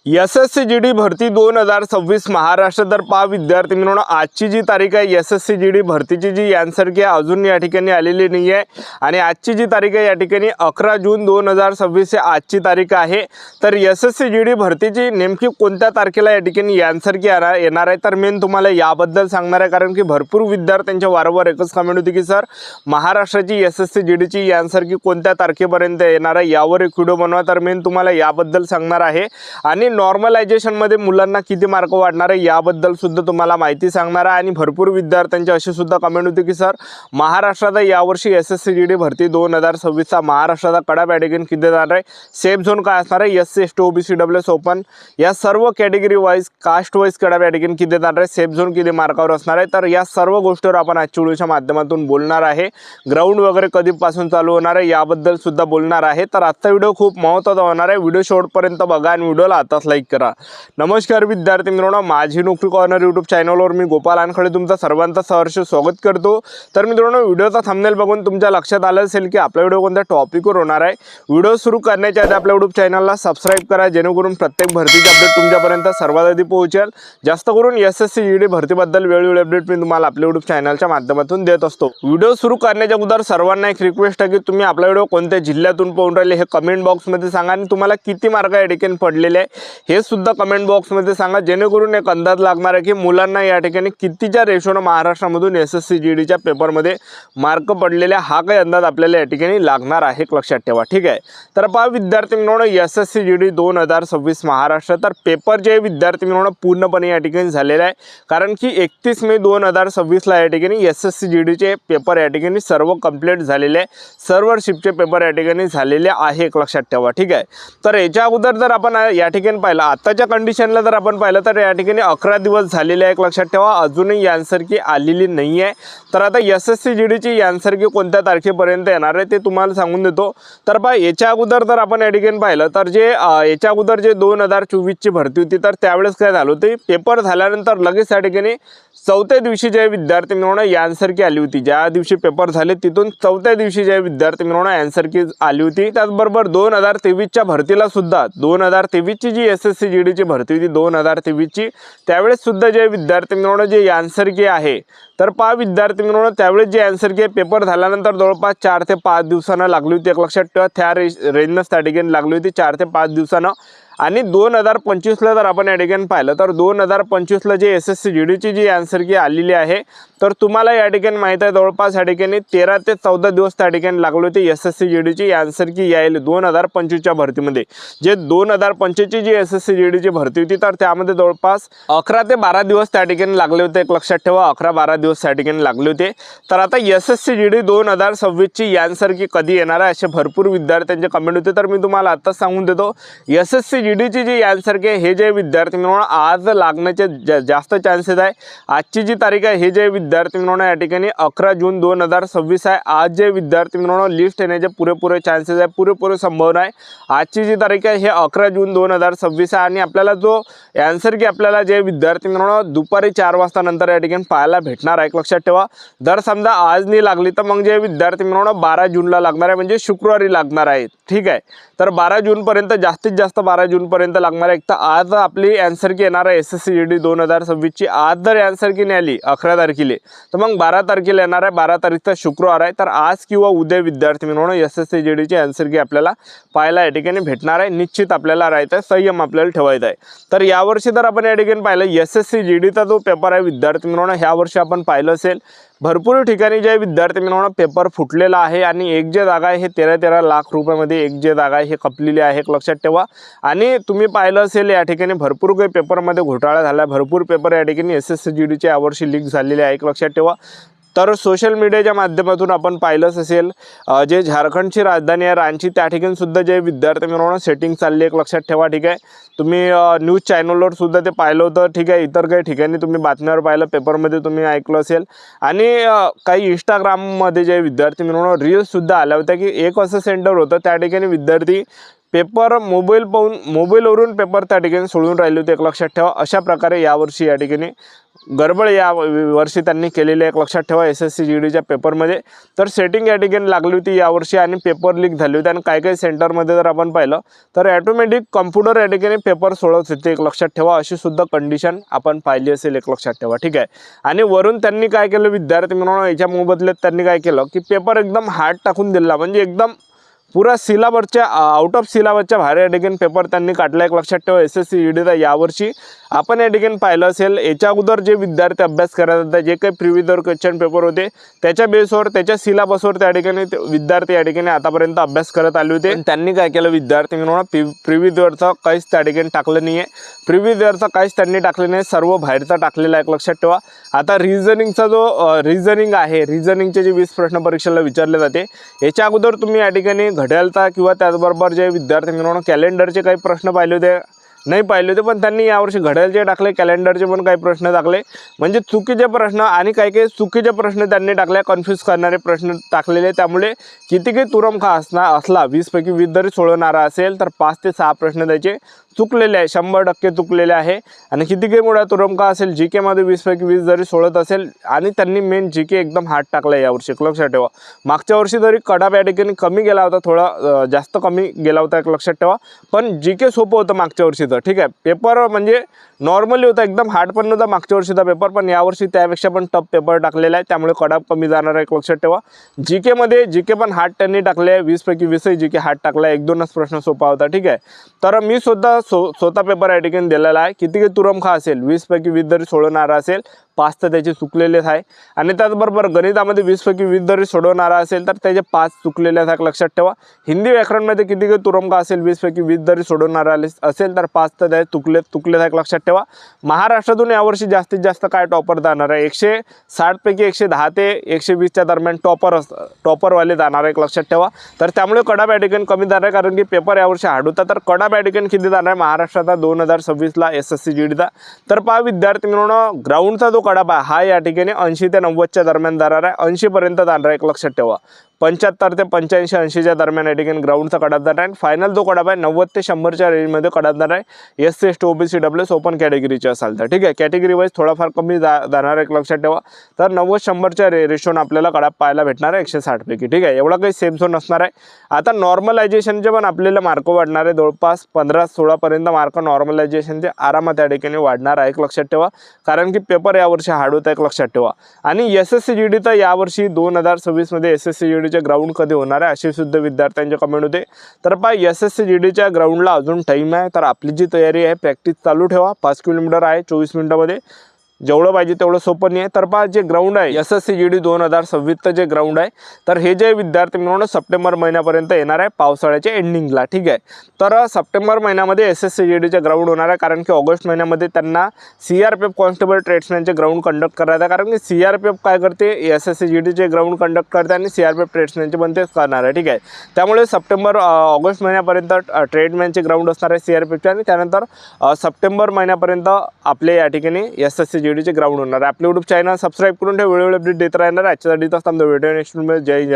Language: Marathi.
एसएससी जीडी भरती 2026 महाराष्ट्र तर पहा विद्यार्थी मित्रांनो, आजची जी तारीख आहे एसएससी जीडी भरतीची जी आन्सर की अजून या ठिकाणी आलेली नाही आहे आणि आजची जी तारीख आहे या ठिकाणी 11 जून 2026 ही आजची तारीख आहे। तर एसएससी जीडी भरतीची नेमकी कोणत्या तारखेला या ठिकाणी आन्सर की येणार आहे तर मी तुम्हाला याबद्दल सांगणार आहे, कारण की भरपूर विद्यार्थ्यांच्या वारंवार एकच कमेंट होती की सर महाराष्ट्राची एसएससी जीडीची आन्सर की कोणत्या तारखेपर्यंत येणार आहे यावर एक व्हिडिओ बनवा। तर मी तुम्हाला याबद्दल सांगणार आहे आणि नॉर्मलायझेशन मध्ये मुलांना किती मार्क वाढणार आहे याबद्दल सुद्धा तुम्हाला माहिती सांगणार आहे। आणि भरपूर विद्यार्थ्यांची अशी सुद्धा कमेंट होती की सर महाराष्ट्रात यावर्षी एसएससी जीडी भरती 2026 चा महाराष्ट्राचा कडा पॅटर्न किती देणार आहे, सेफ झोन काय असणार आहे, SC ST OBC WS open या सर्व कॅटेगरी वाइज कास्ट वाइज कडा पॅटर्न किती देणार आहे, सेफ झोन किती मार्कावर असणार आहे। तर या सर्व गोष्टीवर आपण आजच्या व्हिडिओच्या माध्यमातून बोलणार आहे। ग्राउंड वगैरे कधीपासून चालू होणार आहे याबद्दल सुद्धा बोलणार आहे। तर आजचा व्हिडिओ खूप महत्त्वाचा होणार आहे, व्हिडिओ शेवटपर्यंत बघा आणि व्हिडिओला आताच लाईक करा। नमस्कार विद्यार्थी मित्रांनो, माझी नोकरी कॉर्नर यूट्यूब चॅनलवर मी गोपाल अनखडे तुमचं सर्वांचं सहर्ष स्वागत करतो। तर मित्रांनो, व्हिडिओचा थंबनेल बघून तुमच्या लक्षात आलं असेल की आपला व्हिडिओ कोणत्या टॉपिकवर होणार आहे। व्हिडिओ सुरू करण्याच्या आधी आपल्या यूट्यूब चॅनलला सबस्क्राइब करा, जेणेकरून प्रत्येक भरतीचे अपडेट तुमच्यापर्यंत सर्वात आधी पोहोचेल। जास्त करून एसएससी जीडी भरतीबद्दल वेळोवेळी अपडेट मी तुम्हाला आपल्या यूट्यूब चॅनलच्या माध्यमातून देत असतो। व्हिडिओ सुरू करण्याच्या अगोदर सर्वांना एक रिक्वेस्ट आहे की तुम्ही आपला व्हिडिओ कोणत्या जिल्ह्यातून पाहून राहिले हे कमेंट बॉक्समध्ये सांगा आणि तुम्हाला किती मार्क या ठिकाणी पडलेले आहे हे सुद्धा कमेंट बॉक्समध्ये सांगा, जेणेकरून एक अंदाज लागणार आहे की मुलांना या ठिकाणी कितीच्या रेशोने महाराष्ट्रामधून एसएससी जीडीच्या पेपरमध्ये मार्क पडलेले हा काही अंदाज आपल्याला या ठिकाणी लागणार आहे, लक्षात ठेवा, ठीक आहे। तर पहा विद्यार्थी मित्रांनो, एसएससी जीडी 2026 महाराष्ट्र तर पेपर जे विद्यार्थी मित्रांनो पूर्णपणे या ठिकाणी झालेला आहे, कारण की 31 मे 2026 ला या ठिकाणी एसएससी जीडीचे पेपर या ठिकाणी सर्व कंप्लीट झालेले आहे, सर्व्हरशिपचे पेपर या ठिकाणी झालेले आहे, लक्षात ठेवा, ठीक आहे। तर याच्या अगोदर जर आपण या ठिकाणी पाहिलं आताच्या कंडिशनला जर आपण पाहिलं तर या ठिकाणी 11 दिवस झालेले आहे, लक्षात ठेवा, अजूनही आन्सर की आलेली नाही आहे। तर आता एसएससी जीडीची आन्सर की कोणत्या तारखेपर्यंत येणार आहे ते तुम्हाला सांगून देतो। तर पहा याच्या अगोदर जर आपण या ठिकाणी पाहिलं तर जे याच्या अगोदर जे 2024 ची भरती होती तर त्यावेळेस काय झालं होतं, पेपर झाल्यानंतर लगेच या ठिकाणी चौथ्या दिवशी जे विद्यार्थी मित्रांनो आन्सर की आली होती, ज्या दिवशी पेपर झाले तिथून चौथ्या दिवशी जे विद्यार्थी मित्रांनो आन्सर की आली होती। त्याचबरोबर 2023 च्या भरतीला सुद्धा 2023 ची जी एसएससी जीडीची भरती होती 2023 ची त्यावेळेस सुद्धा जे विद्यार्थी मित्रांनो जे आन्सर की आहे तर पहा विद्यार्थी मित्रांनो त्यावेळेस जे आन्सर की पेपर झाल्यानंतर जवळपास 4 ते 5 दिवसांना लागली होती, एक लक्षात ठेवा, त्या रेंजनच त्या ठिकाणी लागली होती 4 ते 5 दिवसांना। आणि 2025 ला जर आपण या ठिकाणी पाहिलं तर 2025 ला जे एसएससी जीडीची जी आन्सर की आलेली आहे तर तुम्हाला या ठिकाणी माहित आहे जवळपास या ठिकाणी 13 ते 14 दिवस त्या ठिकाणी लागले होते एसएससी जीडीची आन्सर की यायला 2025 च्या भरतीमध्ये। जे 2025 ची जी एसएससी जीडीची भरती होती तर त्यामध्ये जवळपास 11 ते 12 दिवस त्या ठिकाणी लागले होते, एक लक्षात ठेवा, 11-12 दिवस त्या ठिकाणी लागले होते। तर आता एसएससी जीडी 2026 ची आन्सर की कधी येणार आहे असे भरपूर विद्यार्थ्यांचे कमेंट होते। तर मी तुम्हाला आताच सांगून देतो, एसएससी जीडीची जी आन्सर की हे जे विद्यार्थी मित्रांनो आज लागण्याचे जास्त चान्सेस आहे। आजची जी तारीख आहे हे जे विद्यार्थी मित्रांनो या ठिकाणी 11 जून 2026 आहे। आज जे विद्यार्थी मित्रांनो लिस्ट येण्याचे पुरेपूर चान्सेस आहे, पुरेपूर संभावना आहे। आजची जी तारीख आहे हे 11 जून 2026 आहे आणि आपल्याला जो आन्सर की आपल्याला जे विद्यार्थी मित्रांनो दुपारी 4 वाजता नंतर या ठिकाणी पाहायला भेटणार आहे, लक्षात ठेवा। जर समजा आज नाही लागली तर मग जे विद्यार्थी मित्रांनो 12 जूनला लागणार आहे, म्हणजे शुक्रवारी लागणार आहे, ठीक आहे। तर 12 जून पर्यंत जास्तीत जास्त 12 जून पर्यंत लागणार आहे। तर आज आपली आन्सर की येणार आहे एसएससी जीडी 2026 ची। आज जर आन्सर की नाही आली 11 तारखेला तर मग 12 तारखेला येणार आहे, 12 तारीखचा शुक्रवार आहे। तर आज किंवा उद्या विद्यार्थी मित्रांनो एसएससी जीडीची आन्सर की आपल्याला पाहायला या ठिकाणी भेटणार आहे। निश्चित आपल्याला राहायचं आहे, संयम आपल्याला ठेवायचा आहे। तर यावर्षी जर आपण या ठिकाणी पाहिलं एसएससी जीडीचा जो पेपर आहे विद्यार्थी मित्रांनो ह्या वर्षी आपण पाहिलं असेल भरपूर ठिकाणी जे विद्यार्थी मित्रांनो पेपर फुटलेला आहे आणि एक जे जागा आहे हे 13-13 लाख रुपयामध्ये एक जे जागा आहे हे कपलेली आहे, लक्षात ठेवा। आणि तुम्ही पाहिलं असेल या ठिकाणी भरपूर काही पेपरमध्ये घोटाळा झाला, भरपूर पेपर या ठिकाणी एसएससी जीडीचे यावर्षी लीक झालेले आहे, लक्षात ठेवा। तर सोशल मीडियाच्या माध्यमातून आपण पाहिलंच असेल जे झारखंडची राजधानी आहे रांची त्या ठिकाणी सुद्धा जे विद्यार्थी मित्रांनो सेटिंग चालली आहे, लक्षात ठेवा, ठीक आहे। तुम्ही न्यूज चॅनलवर सुद्धा ते पाहिलं होतं, ठीक आहे, इतर काही ठिकाणी तुम्ही बातम्यावर पाहिलं, पेपरमध्ये तुम्ही ऐकलं असेल। आणि काही इंस्टाग्राममध्ये जे विद्यार्थी मित्रांनो रील्स सुद्धा आल्या होत्या की एक असं सेंटर होतं त्या ठिकाणी विद्यार्थी पेपर मोबाईलवरून पेपर त्या ठिकाणी सोडून राहिले होते, एक लक्षात ठेवा। अशा प्रकारे यावर्षी या ठिकाणी गडबड या वर्षी त्यांनी केलेली एक लक्षात ठेवा SSC GDच्या पेपरमध्ये। तर सेटिंग या ठिकाणी लागली होती यावर्षी आणि पेपर लीक झाले होते आणि काही सेंटरमध्ये जर आपण पाहिलं तर ऑटोमॅटिक कॉम्प्युटर या ठिकाणी पेपर सोडवत होते एक लक्षात ठेवा, अशी सुद्धा कंडिशन आपण पाहिली असेल एक लक्षात ठेवा, ठीक आहे। आणि वरून त्यांनी काय केलं विद्यार्थी मित्रांनो, याच्या मोबदल्यात त्यांनी काय केलं की पेपर एकदम हार्ड टाकून दिला, म्हणजे एकदम पुरा सिलेबसच्या आउट ऑफ सिलेबसच्या बाहेर या ठिकाणी पेपर त्यांनी काढला एक लक्षात ठेवा SSC GDचा यावर्षी। आपण या ठिकाणी पाहिलं असेल याच्या अगोदर जे विद्यार्थी अभ्यास करत होते, जे काही प्रिव्हियस इयर क्वेश्चन पेपर होते त्याच्या बेसवर त्याच्या सिलेबसवर त्या ठिकाणी विद्यार्थी या ठिकाणी आतापर्यंत अभ्यास करत आले होते। त्यांनी काय केलं विद्यार्थी मित्रांनो, प्रिव्हियस इयरचं काहीच त्या ठिकाणी टाकलं नाही आहे, प्रिव्हियस इयरचं काहीच त्यांनी टाकलं नाही, सर्व बाहेरचा टाकलेला एक लक्षात ठेवा। आता रिझनिंगचा जो रिझनिंग आहे, रिझनिंगचे जे 20 प्रश्न परीक्षेला विचारले जाते याच्या अगोदर तुम्ही या ठिकाणी घड्याळचा किंवा त्याचबरोबर जे विद्यार्थी मित्रांनो कॅलेंडरचे काही प्रश्न पाहिले होते नाही पाहिले होते, पण त्यांनी यावर्षी घड्याळचे टाकले, कॅलेंडरचे पण काही प्रश्न टाकले, म्हणजे चुकीचे प्रश्न आणि काही चुकीचे प्रश्न त्यांनी टाकले, कन्फ्यूज करणारे प्रश्न टाकलेले। त्यामुळे कितीही तुरमखा असला 20 पैकी 20 जरी सोडवणारा असेल तर 5 ते 6 प्रश्न त्याचे चुकलेले आहे, 100% चुकलेले आहे। आणि कितीही मोठा तुरमखा असेल GK मध्ये 20 पैकी 20 जरी सोडत असेल आणि त्यांनी मेन GK एकदम हार्ड टाकला यावर्षी लक्षात ठेवा। मागच्या वर्षी जरी कडाप या ठिकाणी कमी गेला होता, थोडा जास्त कमी गेला होता एक लक्षात ठेवा, पण GK सोपं होतं मागच्या वर्षीचं, ठीक आहे। पेपर म्हणजे नॉर्मली होता, एकदम हार्ड पण नव्हता मागच्या वर्षीचा पेपर, पण यावर्षी त्यापेक्षा पण टफ पेपर टाकलेला आहे, त्यामुळे कडाप कमी जाणार आहे एक लक्षात ठेवा। GK मध्ये GK पण हार्ड त्यांनी टाकले, 20 पैकी 20 GK हार्ड टाकला, 1-2च प्रश्न सोपा होता, ठीक आहे। तर मी स्वतः पेपर या ठिकाणी दिलेला आहे, किती तुरमखा असेल 20 पैकी 20 जरी सोडवणारा असेल 5 तर त्याचे चुकलेलेच आहे। आणि त्याचबरोबर गणितामध्ये 20 पैकी 20 जरी सोडवणारा असेल तर त्याचे 5 चुकलेले आहेत लक्षात ठेवा। हिंदी व्याकरणमध्ये किती तुरमखा असेल 20 पैकी 20 जरी सोडवणारा असेल तर 5 तर त्याचे चुकले आहेत लक्षात ठेवा। महाराष्ट्रातून यावर्षी जास्तीत जास्त काय टॉपर जाणार आहे, 160 पैकी 110 ते 120च्या दरम्यान टॉपरवाले जाणार आहे एक लक्षात ठेवा। तर त्यामुळे कडाप या ठिकाणी कमी जाणार आहे, कारण की पेपर यावर्षी हार्ड होता। तर कडाप या ठिकाणी किती जाणार आहे महाराष्ट्राचा 2026ला SSC GDचा, तर पहा विद्यार्थी मित्रांनो, ग्राउंडचा जो कडाप आहे हा या ठिकाणी 80 ते 90च्या दरम्यान जाणार आहे, 80 पर्यंत जाणार आहे एक लक्षात ठेवा। 75 ते 85 80च्या दरम्यान या ठिकाणी ग्राउंडचा कडाप जाणार आहे। फायनल जो कडाप आहे 90 ते 100च्या रेंजमध्ये कडाप जाणार आहे SC ST OBC WS open कॅटेगरीचे असाल तर, ठीक आहे। कॅटेगरी वाईज थोडाफार कमी जाणार एक लक्षात ठेवा। तर 90-100च्या रेशोने आपल्याला कडाप पाहायला भेटणार आहे 160 पैकी, ठीक आहे। एवढा काही सेफ झोन नसणार आहे। आता नॉर्मलायझेशनचे पण आपल्याला मार्क वाढणार आहे, जवळपास 15-16 पर्यंत मार्क नॉर्मलायझेशनचे आरामात या ठिकाणी वाढणार आहे एक लक्षात ठेवा, कारण की पेपर यावर्षी हार्ड होता एक लक्षात ठेवा। आणि SSC GDचा यावर्षी 2026 मध्ये SSC GDचे ग्राउंड कधी होणार आहे असे सुद्धा विद्यार्थ्यांचे कमेंट होते। तर पहा SSC GDच्या ग्राउंडला अजून टाइम आहे, तर आपली जी तयारी आहे प्रॅक्टिस चालू ठेवा। 5 किलोमीटर आहे 24 मिनिटामध्ये, जेवढं पाहिजे तेवढं सोपं नाही आहे। तर पहा जे ग्राउंड आहे SSC GD 2026चं जे ग्राउंड आहे, तर हे जे विद्यार्थी मित्रांनो सप्टेंबर महिन्यापर्यंत येणार आहे पावसाळ्याच्या एंडिंगला, ठीक आहे। तर सप्टेंबर महिन्यामध्ये SSC GDचे ग्राउंड होणार आहे, कारण की ऑगस्ट महिन्यामध्ये त्यांना CRPF कॉन्स्टेबल ट्रेड्समॅनचे ग्राउंड कंडक्ट करायचं आहे, कारण की CRPF काय करते SSC GDचे ग्राउंड कंडक्ट करते आणि CRPF ट्रेड्समॅनचे पण तेच करणार आहे, ठीक आहे। त्यामुळे ऑगस्ट महिन्यापर्यंत ट्रेडमॅनचे ग्राउंड असणार आहे CRPFचे, आणि त्यानंतर सप्टेंबर महिन्यापर्यंत आपले या ठिकाणी SSC GDचे ग्राउंड होणार आहे। आपले YouTube चॅनल सबस्क्राईब करून ठेवा, वेळोवेळी अपडेट देत राहणार। आजच्यासाठी तास थांबतो, भेटूया नेक्स्ट व्हिडिओमध्ये। जय जय।